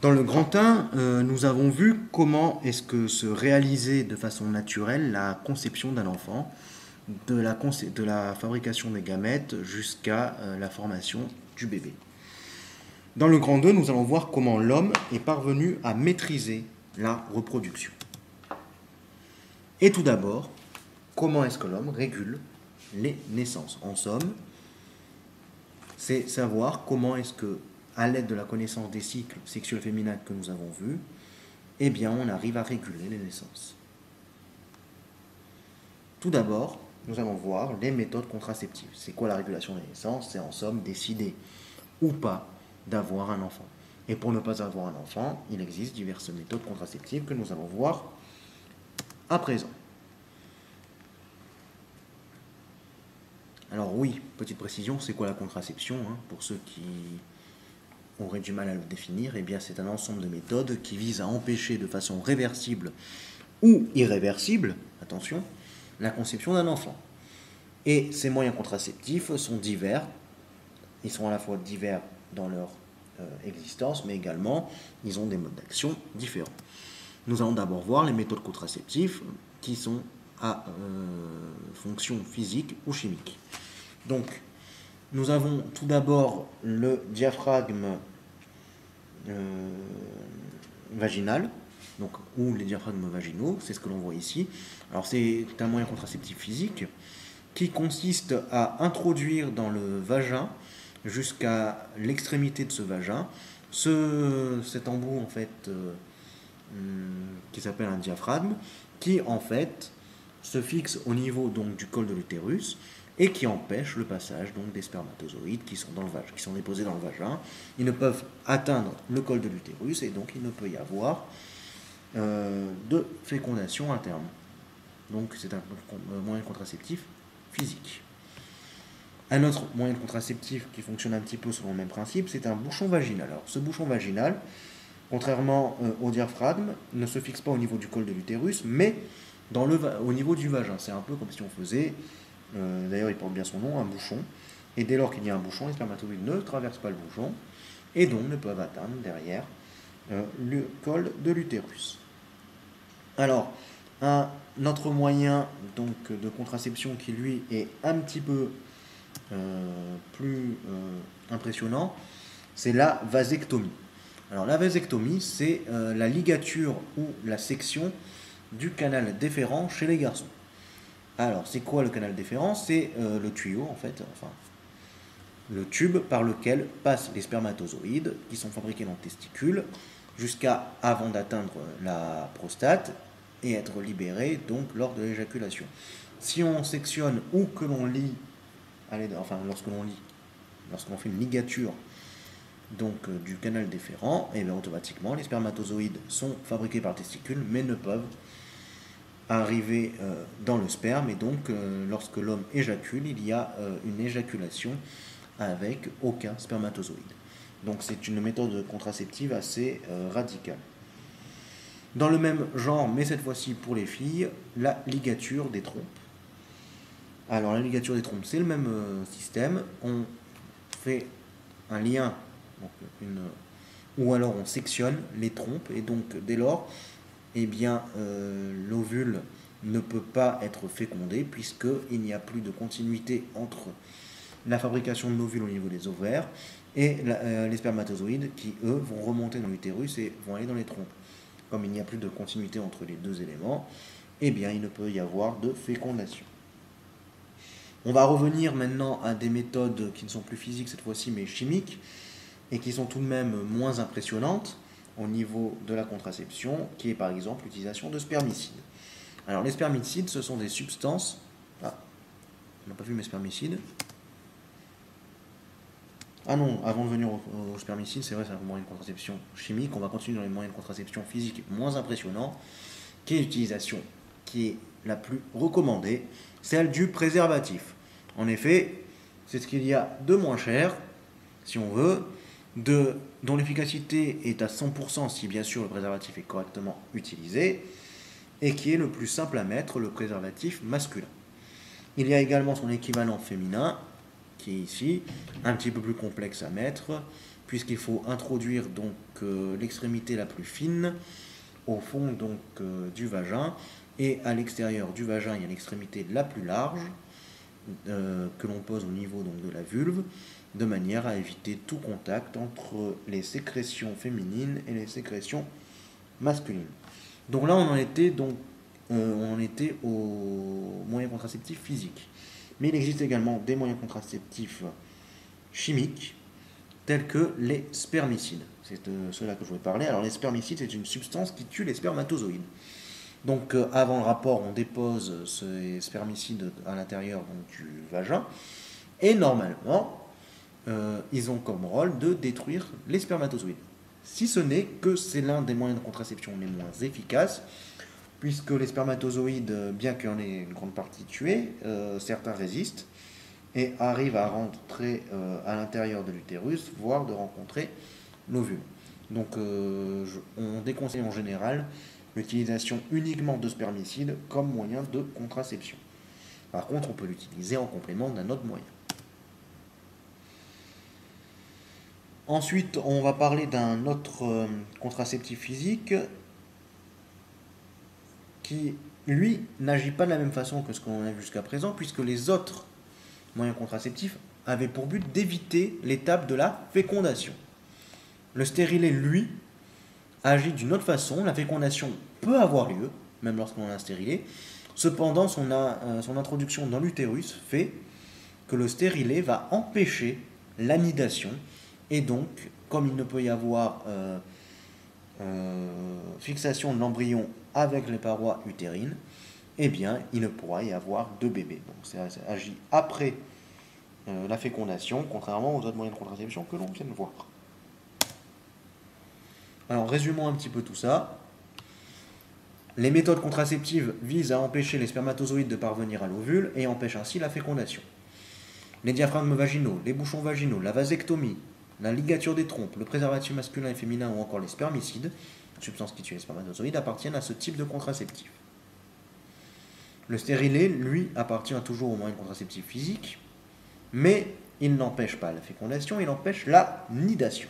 Dans le grand 1, nous avons vu comment est-ce que se réalisait de façon naturelle la conception d'un enfant, de la fabrication des gamètes jusqu'à la formation du bébé. Dans le grand 2, nous allons voir comment l'homme est parvenu à maîtriser la reproduction. Et tout d'abord, comment est-ce que l'homme régule les naissances? En somme, c'est savoir comment est-ce que, à l'aide de la connaissance des cycles sexuels féminins que nous avons vus, eh bien, on arrive à réguler les naissances. Tout d'abord, nous allons voir les méthodes contraceptives. C'est quoi la régulation des naissances? C'est en somme décider ou pas d'avoir un enfant. Et pour ne pas avoir un enfant, il existe diverses méthodes contraceptives que nous allons voir à présent. Alors oui, petite précision, c'est quoi la contraception pour ceux qui auraient du mal à le définir, eh bien c'est un ensemble de méthodes qui visent à empêcher de façon réversible ou irréversible, attention, la conception d'un enfant. Et ces moyens contraceptifs sont divers, ils sont à la fois divers dans leur existence, mais également ils ont des modes d'action différents. Nous allons d'abord voir les méthodes contraceptives qui sont à fonction physique ou chimique. Donc, nous avons tout d'abord le diaphragme vaginal, donc, ou les diaphragmes vaginaux, c'est ce que l'on voit ici. Alors, c'est un moyen contraceptif physique qui consiste à introduire dans le vagin, jusqu'à l'extrémité de ce vagin, cet embout en fait qui s'appelle un diaphragme, qui en fait se fixe au niveau donc du col de l'utérus et qui empêche le passage donc des spermatozoïdes qui sont qui sont déposés dans le vagin. Ils ne peuvent atteindre le col de l'utérus et donc il ne peut y avoir de fécondation à terme. Donc c'est un moyen contraceptif physique. Un autre moyen contraceptif qui fonctionne un petit peu selon le même principe, c'est un bouchon vaginal. Alors ce bouchon vaginal, contrairement au diaphragme, ne se fixe pas au niveau du col de l'utérus, mais au niveau du vagin. C'est un peu comme si on faisait, d'ailleurs il porte bien son nom, un bouchon. Et dès lors qu'il y a un bouchon, les spermatozoïdes ne traversent pas le bouchon, et donc ne peuvent atteindre derrière le col de l'utérus. Alors, un autre moyen donc, de contraception qui lui est un petit peu plus impressionnant, c'est la vasectomie. Alors la vasectomie, c'est la ligature ou la section du canal déférent chez les garçons. Alors c'est quoi le canal déférent? C'est le tuyau en fait, enfin le tube par lequel passent les spermatozoïdes qui sont fabriqués dans le testicule jusqu'à avant d'atteindre la prostate et être libérés donc lors de l'éjaculation. Si on sectionne ou que l'on lit lorsqu'on fait une ligature donc du canal déférent, et bien automatiquement les spermatozoïdes sont fabriqués par le testicule mais ne peuvent arriver dans le sperme, et donc lorsque l'homme éjacule, il y a une éjaculation avec aucun spermatozoïde. Donc c'est une méthode contraceptive assez radicale. Dans le même genre, mais cette fois-ci pour les filles, la ligature des trompes. Alors la ligature des trompes, c'est le même système. On fait un lien, donc ou alors on sectionne les trompes, et donc dès lors, eh bien, l'ovule ne peut pas être fécondé puisqu'il n'y a plus de continuité entre la fabrication de l'ovule au niveau des ovaires et les spermatozoïdes qui, eux, vont remonter dans l'utérus et vont aller dans les trompes. Comme il n'y a plus de continuité entre les deux éléments, eh bien, il ne peut y avoir de fécondation. On va revenir maintenant à des méthodes qui ne sont plus physiques cette fois-ci, mais chimiques, et qui sont tout de même moins impressionnantes au niveau de la contraception, qui est par exemple l'utilisation de spermicides. Alors les spermicides, ce sont des substances... Ah, on n'a pas vu mes spermicides. Ah non, avant de venir aux spermicides, c'est vrai, c'est un moyen de contraception chimique. On va continuer dans les moyens de contraception physique moins impressionnants, qui est l'utilisation qui est la plus recommandée, celle du préservatif. En effet, c'est ce qu'il y a de moins cher, si on veut, dont l'efficacité est à 100% si bien sûr le préservatif est correctement utilisé, et qui est le plus simple à mettre, le préservatif masculin. Il y a également son équivalent féminin, qui est ici, un petit peu plus complexe à mettre, puisqu'il faut introduire donc l'extrémité la plus fine au fond donc du vagin, et à l'extérieur du vagin il y a l'extrémité la plus large que l'on pose au niveau donc de la vulve, de manière à éviter tout contact entre les sécrétions féminines et les sécrétions masculines. Donc là on en était aux moyens contraceptifs physiques. Mais il existe également des moyens contraceptifs chimiques, tels que les spermicides. C'est de cela que je voulais parler. Alors les spermicides, c'est une substance qui tue les spermatozoïdes. Donc avant le rapport, on dépose ces spermicides à l'intérieur du vagin, et normalement, ils ont comme rôle de détruire les spermatozoïdes. Si ce n'est que c'est l'un des moyens de contraception les moins efficaces, puisque les spermatozoïdes, bien qu'il y en ait une grande partie tués, certains résistent et arrivent à rentrer à l'intérieur de l'utérus, voire de rencontrer l'ovule. Donc on déconseille en général l'utilisation uniquement de spermicides comme moyen de contraception. Par contre, on peut l'utiliser en complément d'un autre moyen. Ensuite, on va parler d'un autre contraceptif physique qui, lui, n'agit pas de la même façon que ce qu'on a vu jusqu'à présent, puisque les autres moyens contraceptifs avaient pour but d'éviter l'étape de la fécondation. Le stérilet, lui, agit d'une autre façon. La fécondation peut avoir lieu, même lorsqu'on a un stérilet. Cependant, son introduction dans l'utérus fait que le stérilet va empêcher l'anidation. Et donc, comme il ne peut y avoir fixation de l'embryon avec les parois utérines, eh bien, il ne pourra y avoir de bébé. Donc, ça agit après la fécondation, contrairement aux autres moyens de contraception que l'on vient de voir. Alors, résumons un petit peu tout ça. Les méthodes contraceptives visent à empêcher les spermatozoïdes de parvenir à l'ovule et empêchent ainsi la fécondation. Les diaphragmes vaginaux, les bouchons vaginaux, la vasectomie, la ligature des trompes, le préservatif masculin et féminin ou encore les spermicides, substances qui tuent les spermatozoïdes, appartiennent à ce type de contraceptif. Le stérilet, lui, appartient toujours aux moyens contraceptifs physiques, mais il n'empêche pas la fécondation, il empêche la nidation.